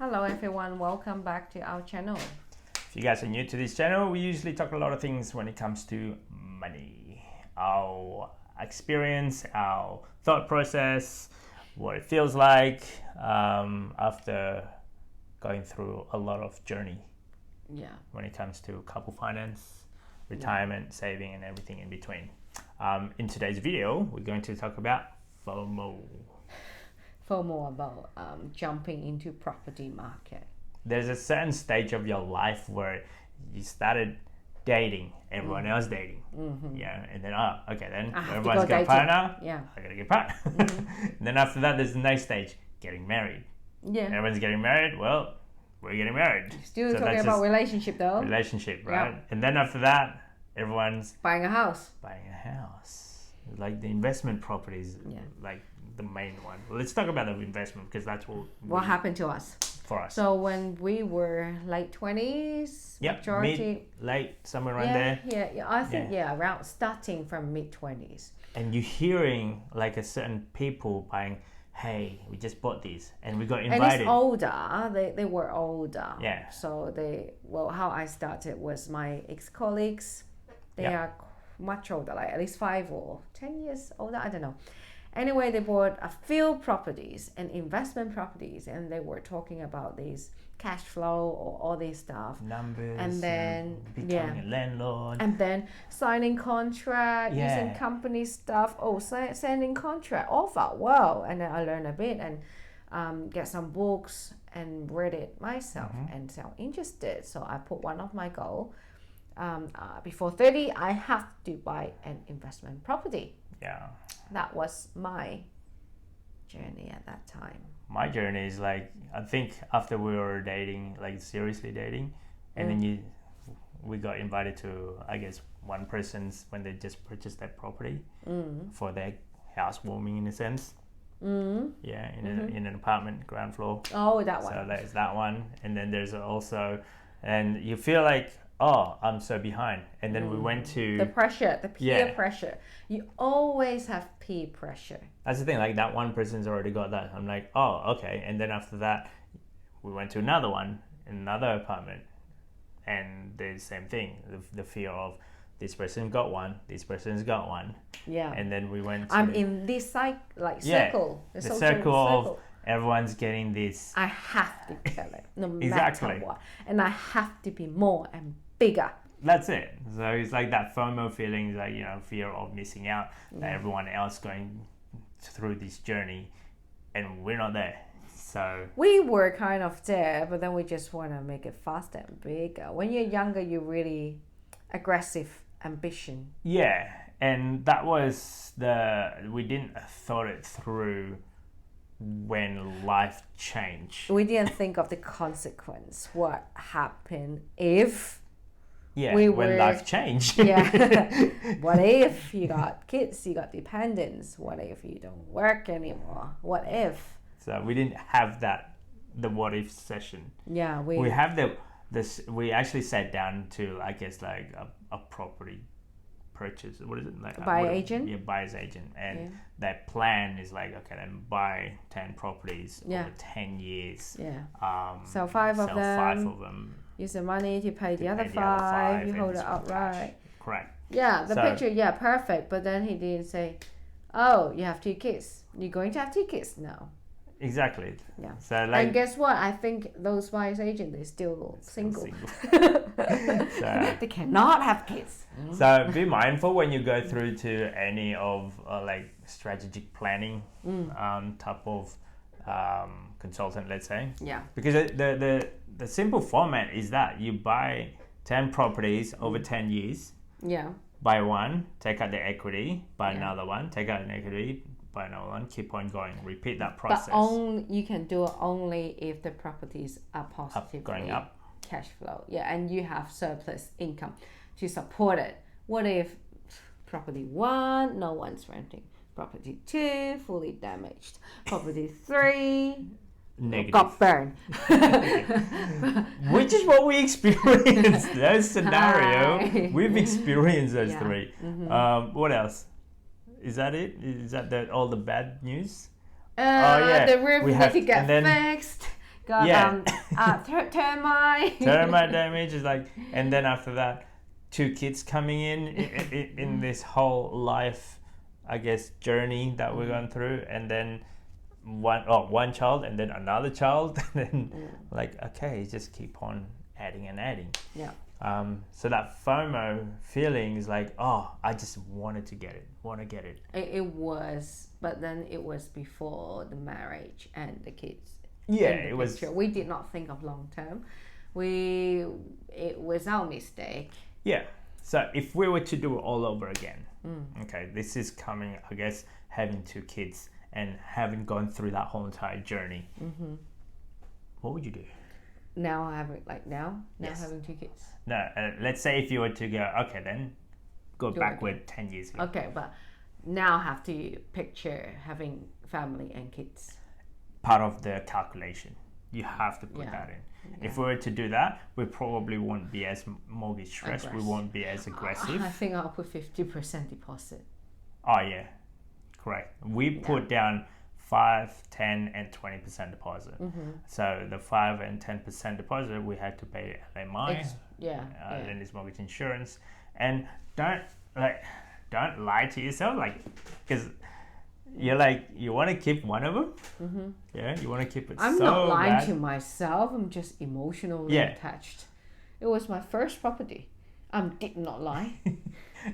Hello everyone, welcome back to our channel. If you guys are new to this channel, we usually talk a lot of things when it comes to money. Our experience, our thought process, what it feels like after going through a lot of journey. Yeah. When it comes to couple finance, retirement, saving, and everything in between. In today's video, we're going to talk about FOMO. FOMO about jumping into property market. There's a certain stage of your life where you started dating, everyone else dating. Mm-hmm. Yeah, and then everyone's got a partner. Yeah, I gotta get a partner. Mm-hmm. And then after that, there's the next stage, getting married. Yeah, everyone's getting married. Well, we're getting married. Still talking about relationship though. Relationship, right? Yeah. And then after that, everyone's buying a house. Like the investment properties, like the main one. Well, let's talk about the investment because that's what happened to us. For us. So when we were late 20s, late, somewhere around there. Yeah, I think around starting from mid 20s. And you're hearing like a certain people buying, hey, we just bought this and we got invited. And it's older, they were older. Yeah. So how I started was my ex-colleagues, they are much older, like at least 5 or 10 years older, I don't know. Anyway, they bought a few properties and investment properties, and they were talking about these cash flow or all this stuff. Numbers. And then becoming a landlord. And then signing contract, using company stuff. Sending contract offer. Wow! And then I learned a bit and get some books and read it myself and sound interested. So I put one of my goal. Before 30, I have to buy an investment property. Yeah. That was my journey at that time. My journey is like, I think after we were dating, like seriously dating, and then we got invited to, I guess, one person's when they just purchased that property for their housewarming in a sense. Yeah, in an apartment, ground floor. Oh, that one. So there's that one. And then there's also, and you feel like, oh, I'm so behind. And then we went to... the pressure, the peer pressure. You always have peer pressure. That's the thing, like that one person's already got that. I'm like, oh, okay. And then after that, we went to another one, in another apartment. And the same thing, the fear of this person got one, this person's got one. Yeah. And then we went to... I'm in this circle. The circle of everyone's getting this. I have to get it, no matter what. And I have to be more and bigger. That's it. So it's like that FOMO feeling, like, fear of missing out, that everyone else going through this journey and we're not there. So we were kind of there, but then we just want to make it faster and bigger. When you're younger, you're really aggressive ambition. Yeah, and that was we didn't thought it through when life changed. We didn't think of the consequence. What happened if when life changed. What if you got kids, you got dependents? What if you don't work anymore? What if? So we didn't have the what if session. Yeah, we have we actually sat down to, I guess, like a property purchase. What is it like? Agent? Yeah, buyer's agent. And that plan is like, okay, then buy 10 properties over 10 years. Yeah. Sell 5 of them. Use the money to pay the other 5. You hold it outright. Correct. Yeah, the picture, perfect. But then he didn't say, oh, you have 2 kids. You're going to have 2 kids now. Exactly. Yeah. So like, and guess what? I think those buyer's agents, they're still single. So, they cannot have kids. So be mindful when you go through to any of like strategic planning type of consultant, let's say. Yeah. Because the simple format is that you buy 10 properties over 10 years. Yeah. Buy one, take out the equity, buy another one, take out an equity, buy another one, keep on going, repeat that process. But you can do it only if the properties are positively going up, cash flow. Yeah, and you have surplus income to support it. What if property 1, no one's renting? Property 2, fully damaged. Property 3, negative. Got burned. Which is what we experienced. That scenario. We've experienced those 3. Mm-hmm. What else? Is that it? Is that all the bad news? The roof need to get fixed. got termite. Termite damage is like, and then after that, 2 kids coming in this whole life, I guess, journey that we're going through, and then one child, and then another child, and then like, okay, just keep on adding and adding. Yeah. So that FOMO feeling is like, oh, I just want to get it. It was, but then it was before the marriage and the kids. Yeah, it was. We did not think of long term. It was our mistake. Yeah. So if we were to do it all over again, okay, this is coming, I guess, having 2 kids and having gone through that whole entire journey. What would you do? Now having Yes. having 2 kids. No, let's say if you were to go, okay, then go backward 10 years ago. Okay, but now have to picture having family and kids. Part of the calculation. You have to put that in. Yeah. If we were to do that, we probably won't be as mortgage stressed. We won't be as aggressive. I think I'll put 50% deposit. Oh, yeah. Correct. We put down 5, 10, and 20% deposit. So the 5 and 10% deposit, we had to pay LMI, Lender's mortgage insurance, and don't lie to yourself, like, because you're like, you want to keep one of them, you want to keep it. I'm so not lying bad. to myself. I'm just emotionally attached. It was my first property. I did not lie.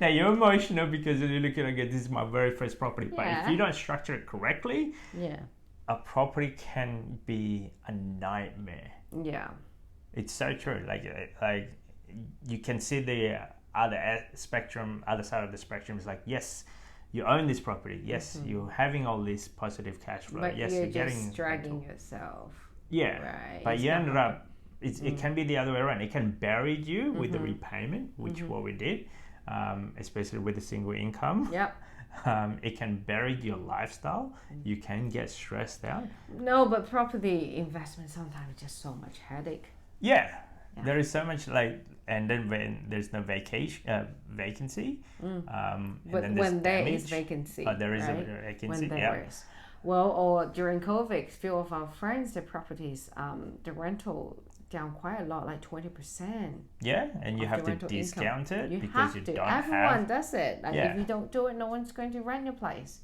Now you're emotional because you're looking at, this is my very first property. But if you don't structure it correctly, a property can be a nightmare. Yeah, it's so true. Like you can see the other side of the spectrum is like, yes, you own this property. Yes, you're having all this positive cash flow. But yes, you're getting just dragging yourself. Yeah, right. But you ended up. It can be the other way around. It can bury you with the repayment, which what we did, especially with the single income. Yep. It can bury your lifestyle. You can get stressed out. No, but property investment sometimes is just so much headache. Yeah. There is so much and then when there's no vacancy, but then when there damage. is vacancy, there is right? a vacancy. When there is. Well, or during COVID, few of our friends, the properties, the rental down quite a lot, like 20%. Yeah, and you have to discount it because you don't have. Everyone does it. Like if you don't do it, no one's going to rent your place.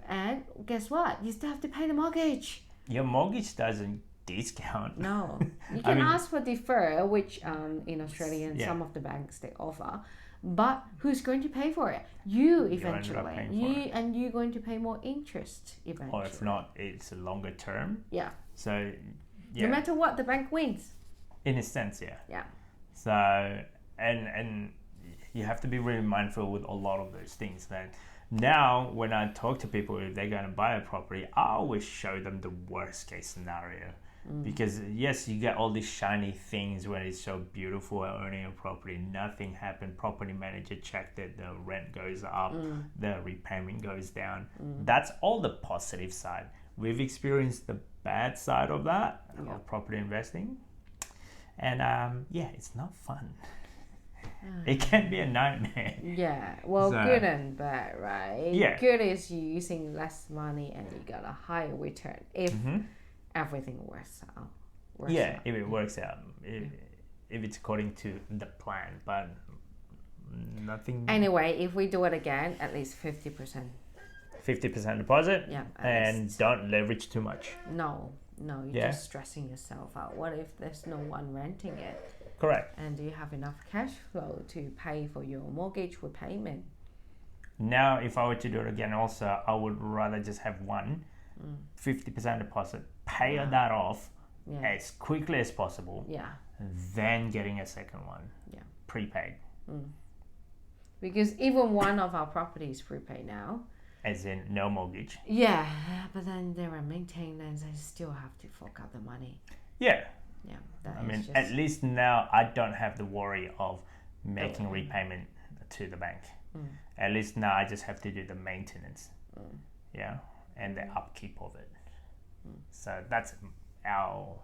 And guess what? You still have to pay the mortgage. Your mortgage doesn't discount. No, you can ask for defer, which in Australia and some of the banks they offer. But who's going to pay for it? You eventually. And you're going to pay more interest eventually. Or if not, it's a longer term. Yeah. So, no matter what, the bank wins. In a sense, yeah. Yeah. So, and you have to be really mindful with a lot of those things. That now, when I talk to people, if they're going to buy a property, I always show them the worst case scenario. Because yes, you get all these shiny things when it's so beautiful owning a property. Nothing happened. Property manager checked it. The rent goes up. The repayment goes down. That's all the positive side. We've experienced the bad side of that of property investing, and it's not fun. It can be a nightmare. Yeah, well, good and bad, right? Yeah. Good is you using less money and you got a higher return if everything works out. If it works out, if it's according to the plan, but nothing. Anyway, if we do it again, at least 50%. 50% deposit. Yeah, and don't leverage too much. No, you're just stressing yourself out. What if there's no one renting it? Correct. And do you have enough cash flow to pay for your mortgage repayment? Now, if I were to do it again, also, I would rather just have 50% deposit, pay that off as quickly as possible, then getting a second one prepaid. Because even one of our properties prepaid now. As in no mortgage. Yeah, but then there are maintenance and still have to fork out the money. Yeah. Yeah, at least now I don't have the worry of making repayment to the bank. At least now I just have to do the maintenance. And the upkeep of it. So that's our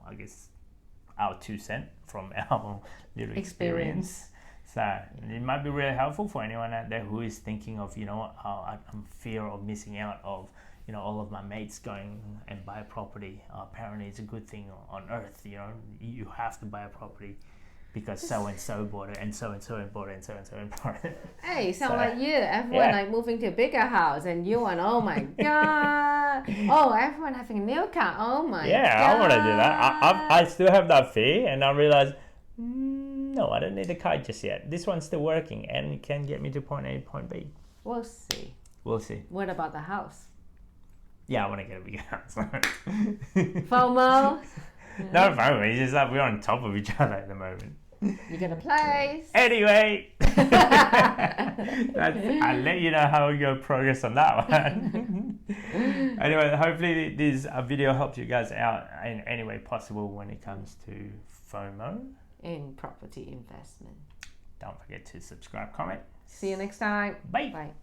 2 cents from our little experience. So it might be really helpful for anyone out there who is thinking of, I'm fear of missing out of, all of my mates going and buy a property. Apparently, it's a good thing on earth. You have to buy a property because so and so bought it, and so and so bought it, and so and so bought it. Hey, sound like you. Everyone like moving to a bigger house, and you want, oh my god. Oh, everyone having a new car. Oh my god. Yeah, I want to do that. I still have that fear, and I realize, no, I don't need a car just yet. This one's still working, and it can get me to point A, point B. We'll see. We'll see. What about the house? Yeah, I want to get a bigger house. FOMO? No FOMO. It's just like we're on top of each other at the moment. You get a place. Anyway, I'll let you know how we go progress on that one. Anyway, hopefully this video helped you guys out in any way possible when it comes to FOMO in property investment. Don't forget to subscribe, comment. See you next time. Bye. Bye.